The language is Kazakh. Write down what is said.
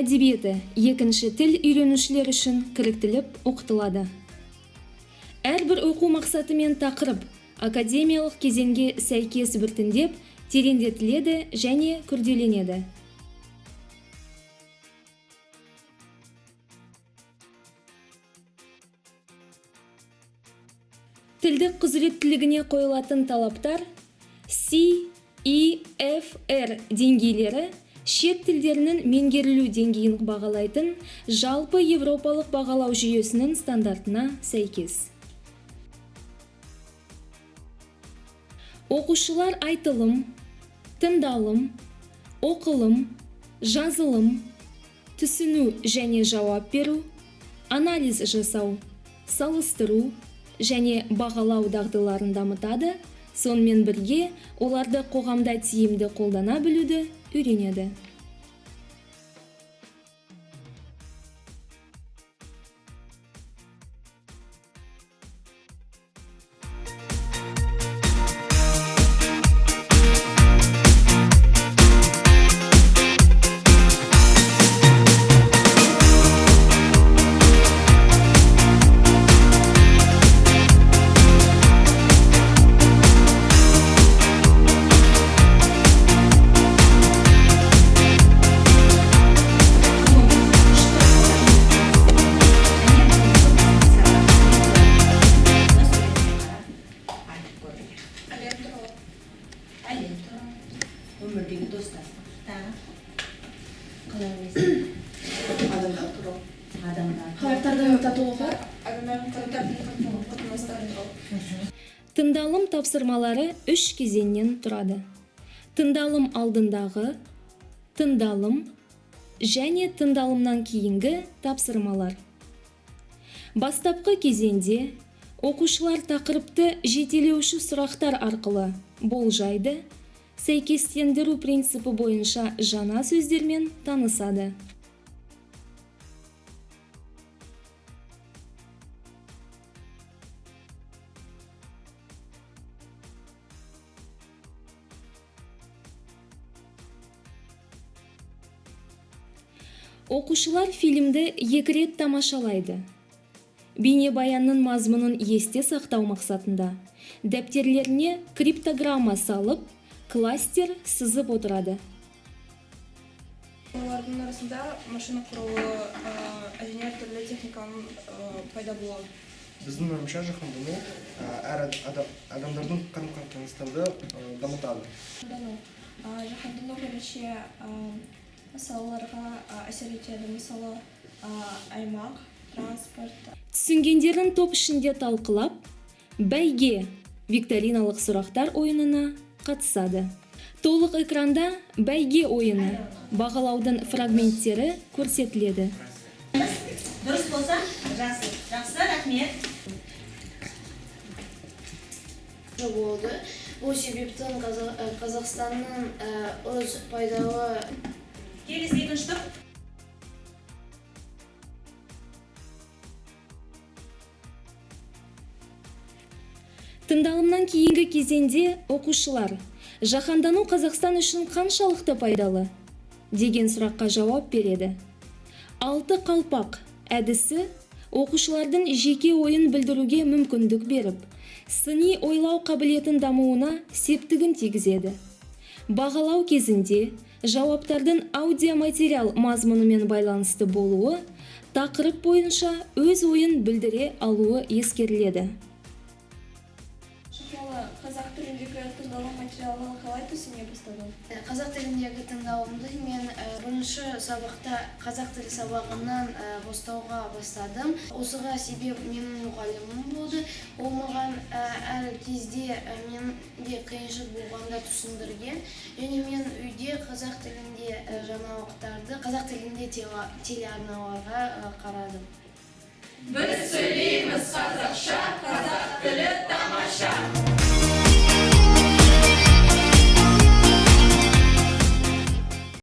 әдебиеті екінші тіл үйренушілер үшін кіріктіліп оқытылады. Әрбір оқу мақсаты мен тақырып академиялық кезеңге сәйкес біртіндеп тереңдетіледі және күрделенеді. Тілдік құзыреттілігіне қойылатын талаптар CEFR деңгейлері шет тілдерінің меңгерілу деңгейін бағалайтын жалпы европалық бағалау жүйесінің стандартына сәйкес. Оқушылар айтылым, тыңдалым, оқылым, жазылым, түсіну және жауап беру, анализ жасау, салыстыру және бағалау дағдыларын дамытады, сонымен бірге оларды қоғамда тиімді қолдана білуді үйренеді. Өмірдегі достастықта адамдар туралы Халықтардың татулығы Тыңдалым тапсырмалары 3 кезеңнен тұрады. Тыңдалым алдындағы, тыңдалым және тыңдалымнан кейінгі тапсырмалар. Бастапқы кезеңде оқушылар тақырыпты жетелеуші сұрақтар арқылы болжайды, сәйкестендіру принципі бойынша жаңа сөздермен танысады. Оқушылар фильмді 2 рет тамашалайды. Бейнебаянның мазмұнын есте сақтау мақсатында дәптерлеріне криптограмма салып, кластер сызып отырады. олардың арасында машина құрылы және түрлі техниканың пайда болады. Біздің ойымша жаһандану әр адамдардың қарым-қатынастарды дамытады. Жаһандану бірнеше салаларға әсер етеді. Мысалы, аймақ, транспорт. Түсінгендерін топ ішінде талқылап, бәйге викториналық сұрақтар ойынына қатысады. Толық экранда бәйге ойыны бағалаудың фрагменттері көрсетіледі. дұрыс болса, жақсы, рахмет. Болды. Бұл себептен Қазақстанның өз пайдалы Келесі екінші топ. Тыңдалымнан кейінгі кезеңде оқушылар жаһандану Қазақстан үшін қаншалықты пайдалы деген сұраққа жауап береді. 6 қалпақ әдісі оқушылардың жеке ойын білдіруге мүмкіндік беріп, сыни ойлау қабілетін дамуына септігін тигізеді. Бағалау кезінде жауаптардың аудиоматериал мазмұнымен байланысты болуы, тақырып бойынша өз ойын білдіре алуы ескеріледі. Қазақ тіліндегі тыңдалым материалын қалай түсіне бастадың? Қазақ тіліндегі тыңдалымды мен бірінші сабақта қазақ тілі сабағынан бастадым. Осыға себеп менің мұғалімім болды. Ол маған әр кезде менде қиыншылық болғанда түсіндірген. Және мен үйде қазақ тілінде жаңалықтарды, қазақ тілінде телеарналарға қарадым. Біз сөйлейміз қазақша, қазақ тілі тамаша.